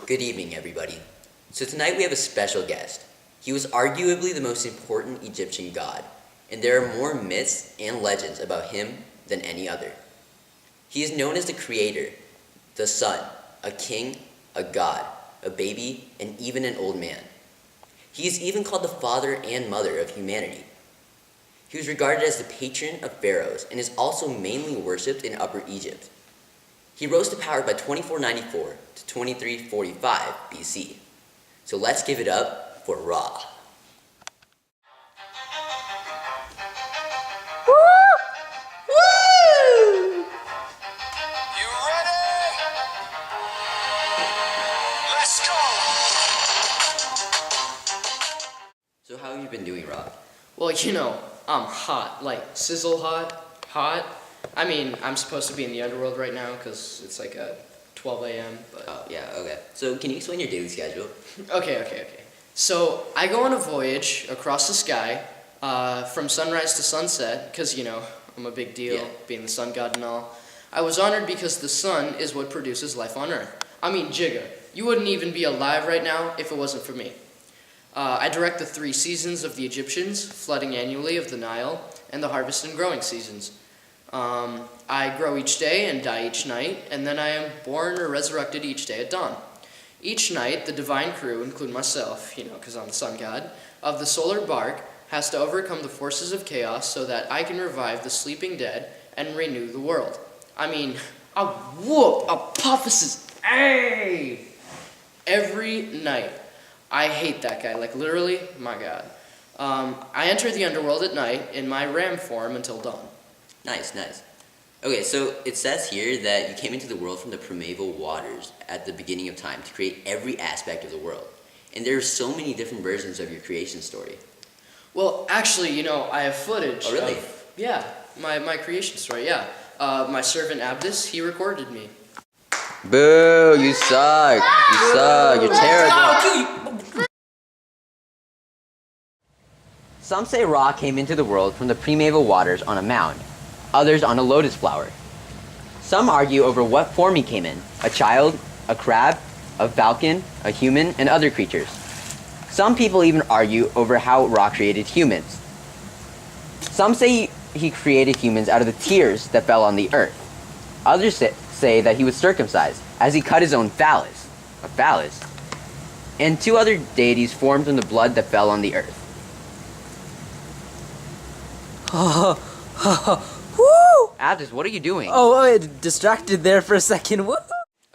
Good evening, everybody. So tonight we have a special guest. He was arguably the most important Egyptian god, and there are more myths and legends about him than any other. He is known as the creator, the sun, a king, a god, a baby, and even an old man. He is even called the father and mother of humanity. He was regarded as the patron of pharaohs and is also mainly worshipped in Upper Egypt. He rose to power by 2494 to 2345 BC. So let's give it up for Ra. You ready? Let's go! So how have you been doing, Ra? Well, I'm hot, like sizzle hot. I mean, I'm supposed to be in the underworld right now because it's like 12 a.m. But Oh, yeah, okay. So can you explain your daily schedule? okay. So I go on a voyage across the sky from sunrise to sunset because I'm a big deal, Yeah. being the sun god and all. I was honored because the sun is what produces life on Earth. I mean, Jigga, you wouldn't even be alive right now if it wasn't for me. I direct the 3 seasons of the Egyptians, flooding annually of the Nile, and the harvest and growing seasons. I grow each day and die each night, and then I am born or resurrected each day at dawn. Each night, the divine crew, including myself, because I'm the sun god, of the solar bark has to overcome the forces of chaos so that I can revive the sleeping dead and renew the world. I mean, I whoop Apophis' A every night. I hate that guy, like literally, my god. I enter the underworld at night in my ram form until dawn. Nice. Okay, so it says here that you came into the world from the primeval waters at the beginning of time to create every aspect of the world. And there are so many different versions of your creation story. Well, actually, I have footage. Oh, really? My creation story, yeah. My servant Abdus, he recorded me. Boo, you suck. You're terrible. Some say Ra came into the world from the primeval waters on a mound, others on a lotus flower. Some argue over what form he came in, a child, a crab, a falcon, a human, and other creatures. Some people even argue over how Ra created humans. Some say he created humans out of the tears that fell on the earth. Others say that he was circumcised, as he cut his own phallus. A phallus? And 2 other deities formed from the blood that fell on the earth. Woo! Abdus, what are you doing? Oh, distracted there for a second. Woo!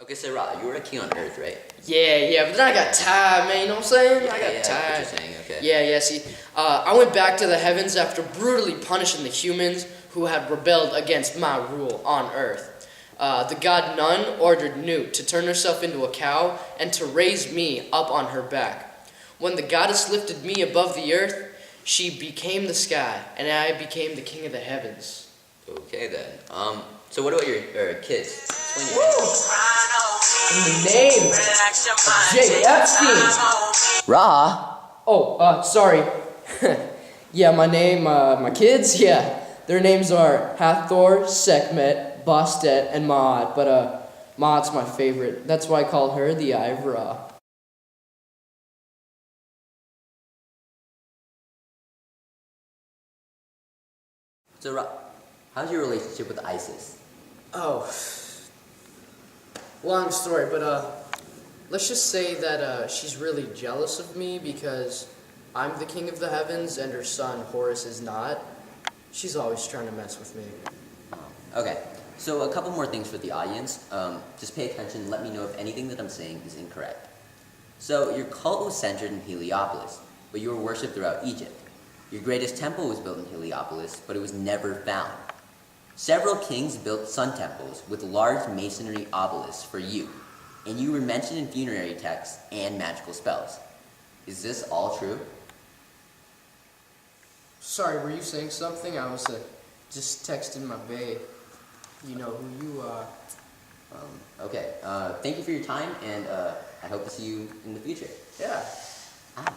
Okay, so Ra, you were a king on earth, right? Yeah, but then I got tired, man, you know what I'm saying? I got What tired. you're saying, okay. Yeah, see, I went back to the heavens after brutally punishing the humans who had rebelled against my rule on earth. The god Nun ordered Nut to turn herself into a cow and to raise me up on her back. When the goddess lifted me above the earth, she became the sky, and I became the king of the heavens. Okay then. So what about your kids? Explain your In the name of Jake Epstein. Ra? Oh, sorry. Yeah, my kids, yeah. Their names are Hathor, Sekhmet, Bastet, and Maat, but Maat's my favorite. That's why I call her the Eye of Ra. So Ra, how's your relationship with Isis? Oh, long story, but let's just say that she's really jealous of me because I'm the king of the heavens and her son Horus is not. She's always trying to mess with me. Okay, so a couple more things for the audience. Just pay attention and let me know if anything that I'm saying is incorrect. So your cult was centered in Heliopolis, but you were worshipped throughout Egypt. Your greatest temple was built in Heliopolis, but it was never found. Several kings built sun temples with large masonry obelisks for you, and you were mentioned in funerary texts and magical spells. Is this all true? Sorry, were you saying something? I was just texting my babe. You know who you are. Okay, thank you for your time, and I hope to see you in the future. Yeah. Ow.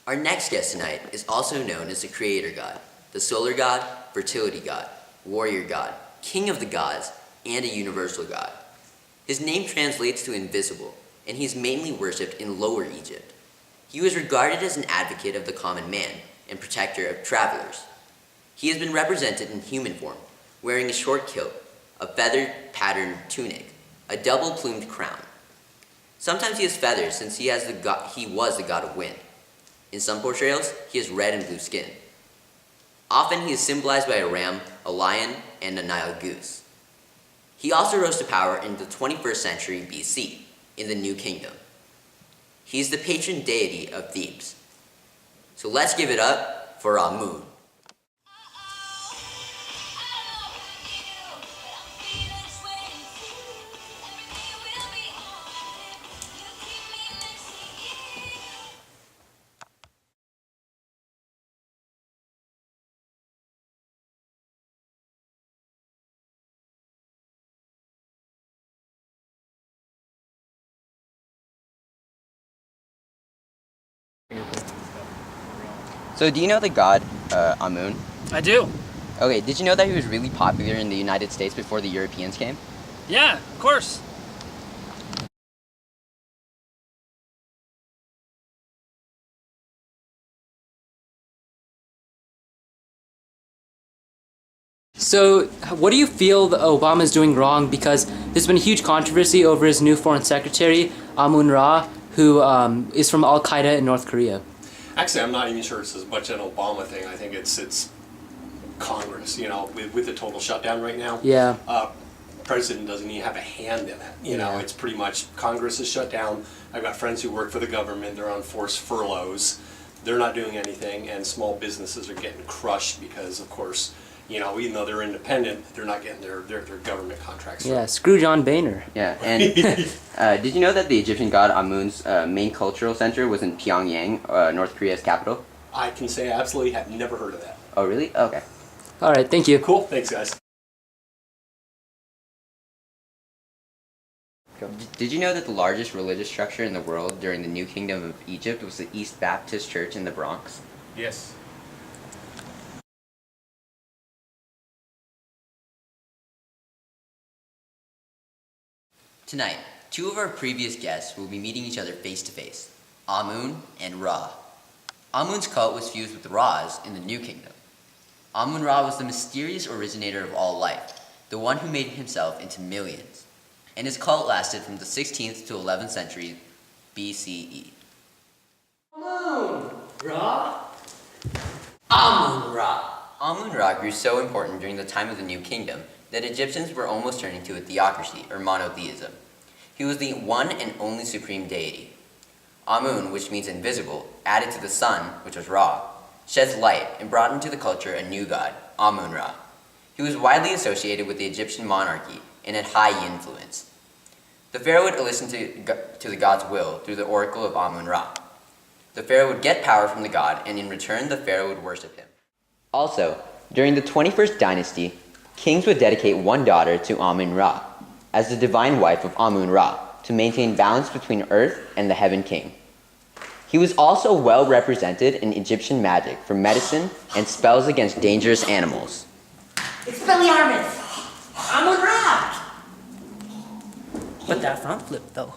Our next guest tonight is also known as the creator god, the solar god, fertility god, warrior god, king of the gods, and a universal god. His name translates to invisible, and he is mainly worshipped in Lower Egypt. He was regarded as an advocate of the common man and protector of travelers. He has been represented in human form, wearing a short kilt, a feather-patterned tunic, a double-plumed crown. Sometimes he has feathers since he was the god of wind. In some portrayals, he has red and blue skin. Often he is symbolized by a ram, a lion, and a Nile goose. He also rose to power in the 21st century BC, in the New Kingdom. He is the patron deity of Thebes. So let's give it up for Amun. So do you know the god Amun? I do. Okay, did you know that he was really popular in the United States before the Europeans came? Yeah, of course. So, what do you feel that Obama is doing wrong? Because there's been a huge controversy over his new foreign secretary, Amun-Ra, who is from Al Qaeda in North Korea. Actually, I'm not even sure it's as much an Obama thing. I think it's Congress, with the total shutdown right now. Yeah. President doesn't even have a hand in it. It's pretty much Congress is shut down. I've got friends who work for the government. They're on forced furloughs. They're not doing anything, and small businesses are getting crushed because, of course, even though they're independent, they're not getting their government contracts. Yeah, screw John Boehner. Yeah, and did you know that the Egyptian god Amun's main cultural center was in Pyongyang, North Korea's capital? I can say I absolutely have never heard of that. Oh, really? Okay. All right, thank you. Cool. Thanks, guys. Did you know that the largest religious structure in the world during the New Kingdom of Egypt was the East Baptist Church in the Bronx? Yes. Tonight, two of our previous guests will be meeting each other face to face, Amun and Ra. Amun's cult was fused with Ra's in the New Kingdom. Amun-Ra was the mysterious originator of all life, the one who made himself into millions, and his cult lasted from the 16th to 11th century BCE. Amun-Ra? Amun-Ra! Amun-Ra grew so important during the time of the New Kingdom that Egyptians were almost turning to a theocracy, or monotheism. He was the one and only supreme deity. Amun, which means invisible, added to the sun, which was Ra, sheds light and brought into the culture a new god, Amun-Ra. He was widely associated with the Egyptian monarchy and had high influence. The pharaoh would listen to the god's will through the oracle of Amun-Ra. The pharaoh would get power from the god, and in return the pharaoh would worship him. Also, during the 21st dynasty, kings would dedicate one daughter to Amun-Ra as the divine wife of Amun-Ra to maintain balance between earth and the heaven king. He was also well represented in Egyptian magic for medicine and spells against dangerous animals. Expelliarmus! Amun-Ra! But that front flip, though.